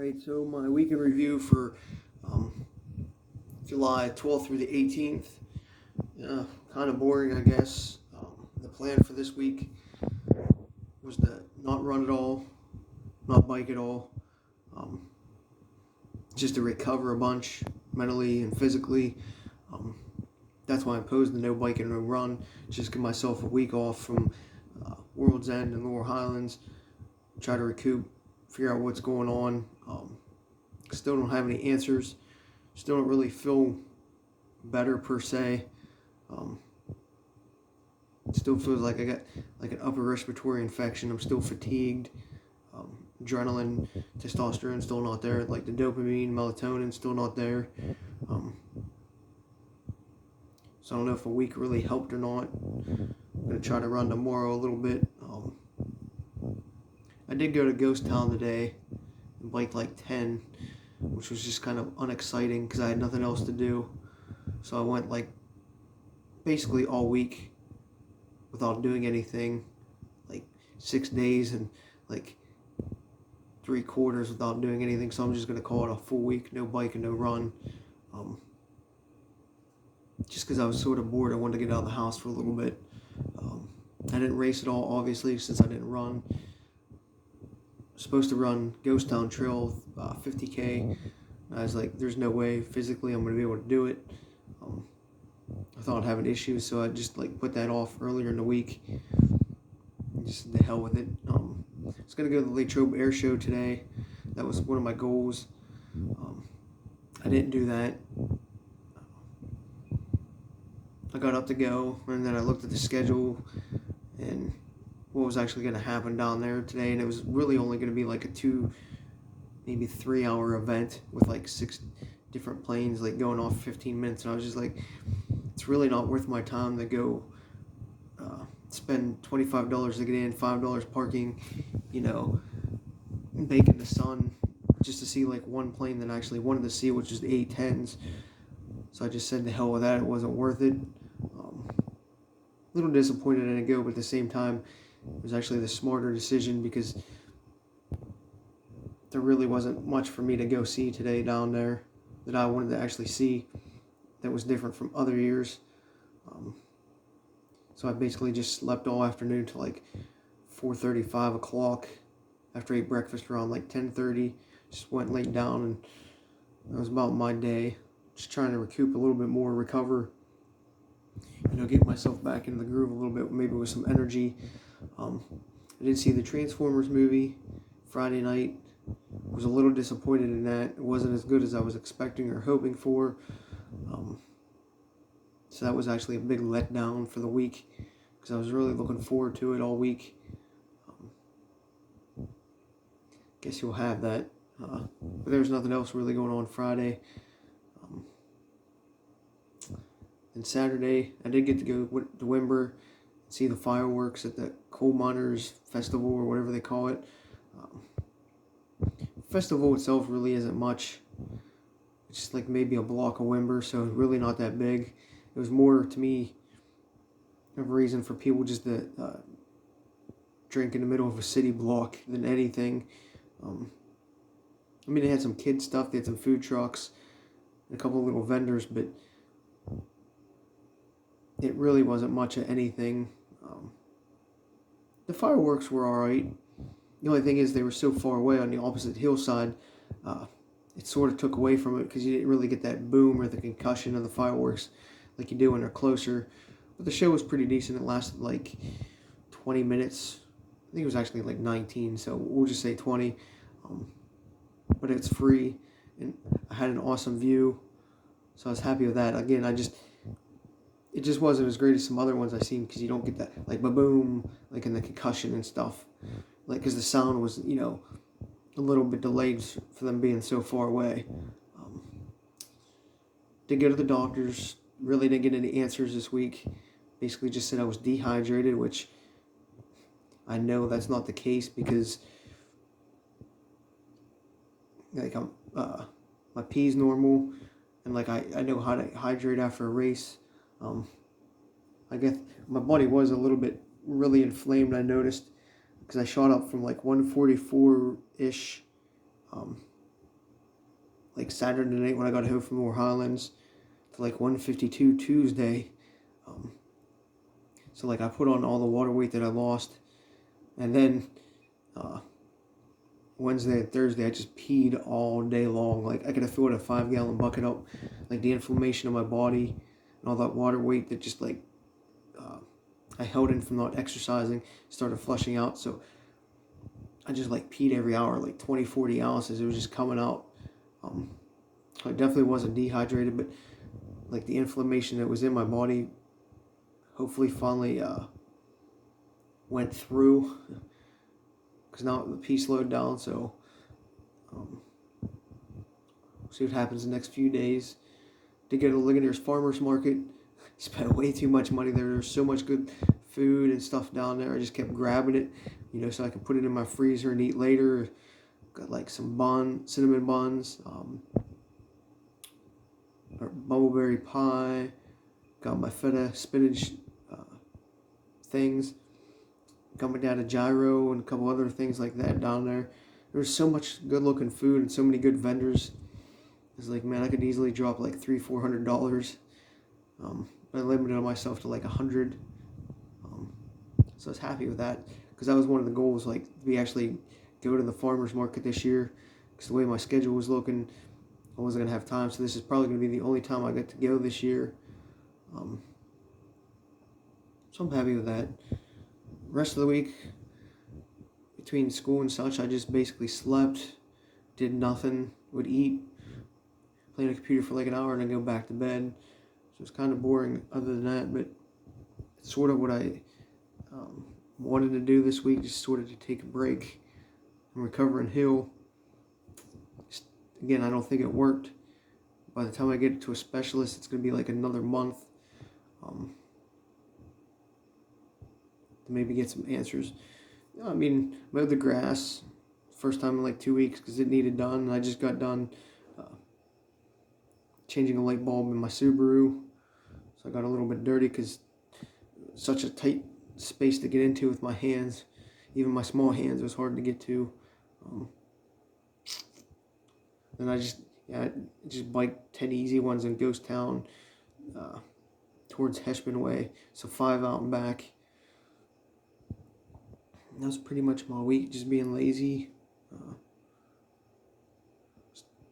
Alright, so my weekend review for July 12th through the 18th. Kind of boring, I guess. The plan for this week was to not run at all, not bike at all, just to recover a bunch mentally and physically. That's why I posed the no bike and no run. Just give myself a week off from World's End and Laurel Highlands. Try to recoup, figure out what's going on. Still don't have any answers. Still don't really feel better per se. Still feels like I got like an upper respiratory infection. I'm still fatigued. Adrenaline, testosterone still not there. Like the dopamine, melatonin still not there. So I don't know if a week really helped or not. I'm gonna try to run tomorrow a little bit. I did go to Ghost Town today and biked like 10, which was just kind of unexciting because I had nothing else to do. So I went like basically all week without doing anything, like 6 days and like 3/4 without doing anything. So I'm just gonna call it a full week, no bike and no run. Just because I was sort of bored, I wanted to get out of the house for a little bit. I didn't race at all, obviously, since I didn't run. Supposed to run Ghost Town Trail 50K. I was like, there's no way physically I'm going to be able to do it. I thought I'd have an issue, so I just like put that off earlier in the week. Just the hell with it. I was going to go to the Latrobe Air Show today. That was one of my goals. I didn't do that. I got up to go, and then I looked at the schedule and what was actually going to happen down there today, and it was really only going to be like a 2, maybe 3 hour event with like 6 different planes like going off 15 minutes, and I was just like, it's really not worth my time to go spend $25 to get in, $5 parking, bake in the sun just to see like one plane that I actually wanted to see, which is the A-10s. So I just said the hell with that. It wasn't worth it. A little disappointed I didn't go, but at the same time, it was actually the smarter decision because there really wasn't much for me to go see today down there that I wanted to actually see that was different from other years. So I basically just slept all afternoon till like 4:30, 5 o'clock. After I ate breakfast around like 10:30, just went laid down, and that was about my day. Just trying to recoup a little bit more, recover, get myself back into the groove a little bit, maybe with some energy. I did see the Transformers movie Friday night. Was a little disappointed in that. It wasn't as good as I was expecting or hoping for. So that was actually a big letdown for the week because I was really looking forward to it all week. Guess you'll have that. But there was nothing else really going on Friday. And Saturday, I did get to go to Wimber, see the fireworks at the Coal Miners Festival or whatever they call it. Festival itself really isn't much. It's just like maybe a block of Wimber, so really not that big. It was more, to me, of a reason for people just to drink in the middle of a city block than anything. They had some kid stuff, they had some food trucks, and a couple of little vendors, but it really wasn't much of anything. The fireworks were alright. The only thing is they were so far away on the opposite hillside, it sort of took away from it because you didn't really get that boom or the concussion of the fireworks like you do when they're closer. But the show was pretty decent. It lasted like 20 minutes. I think it was actually like 19, so we'll just say 20. But it's free, and I had an awesome view, so I was happy with that. Again, it just wasn't as great as some other ones I've seen because you don't get that like ba-boom, like in the concussion and stuff, like because the sound was a little bit delayed for them being so far away. Did go to the doctors. Really didn't get any answers this week. Basically just said I was dehydrated, which I know that's not the case because like my pee's normal, and like I know how to hydrate after a race. I guess my body was a little bit really inflamed, I noticed, because I shot up from like 144-ish like Saturday night when I got home from Moore Highlands to like 152 Tuesday. So like I put on all the water weight that I lost, and then Wednesday and Thursday I just peed all day long. Like I could have filled a 5-gallon bucket up. Like the inflammation of my body and all that water weight that just like I held in from not exercising started flushing out. So I just like peed every hour, like 20-40 ounces. It was just coming out. I definitely wasn't dehydrated, but like the inflammation that was in my body hopefully finally went through, because now the pee slowed down. So we'll see what happens the next few days. Did go to Ligonier's Farmers Market. Spent way too much money there. There's so much good food and stuff down there. I just kept grabbing it, so I could put it in my freezer and eat later. Got like some cinnamon buns, or bumbleberry pie. Got my feta spinach things. Got my dad a gyro and a couple other things like that down there. There was so much good looking food and so many good vendors. It's like, man, I could easily drop like $300-400. But I limited myself to like 100. So I was happy with that, because that was one of the goals, like we actually go to the farmers market this year, because the way my schedule was looking, I wasn't going to have time. So this is probably going to be the only time I get to go this year. So I'm happy with that. Rest of the week, between school and such, I just basically slept, did nothing, would eat, play on the computer for like an hour, and then go back to bed. So it's kind of boring other than that, but it's sort of what I wanted to do this week, just sort of to take a break and recover and heal. Just, again, I don't think it worked. By the time I get to a specialist, it's going to be like another month to maybe get some answers. I mean, mowed the grass first time in like 2 weeks because it needed done, and I just got done changing a light bulb in my Subaru, so I got a little bit dirty because such a tight space to get into with my hands. Even my small hands, it was hard to get to. Then I just biked 10 easy ones in Ghost Town towards Heshman Way, so 5 out and back. And that was pretty much my week, just being lazy.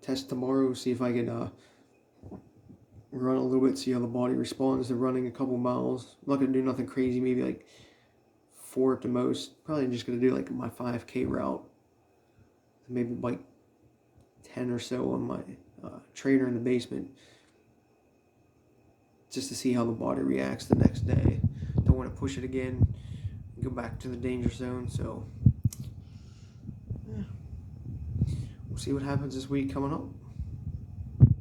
Test tomorrow, see if I can run a little bit, see how the body responds to running a couple miles. I'm not going to do nothing crazy, maybe like 4 at the most. Probably just going to do like my 5K route. Maybe like 10 or so on my trainer in the basement, just to see how the body reacts the next day. Don't want to push it again, go back to the danger zone. So yeah. We'll see what happens this week coming up.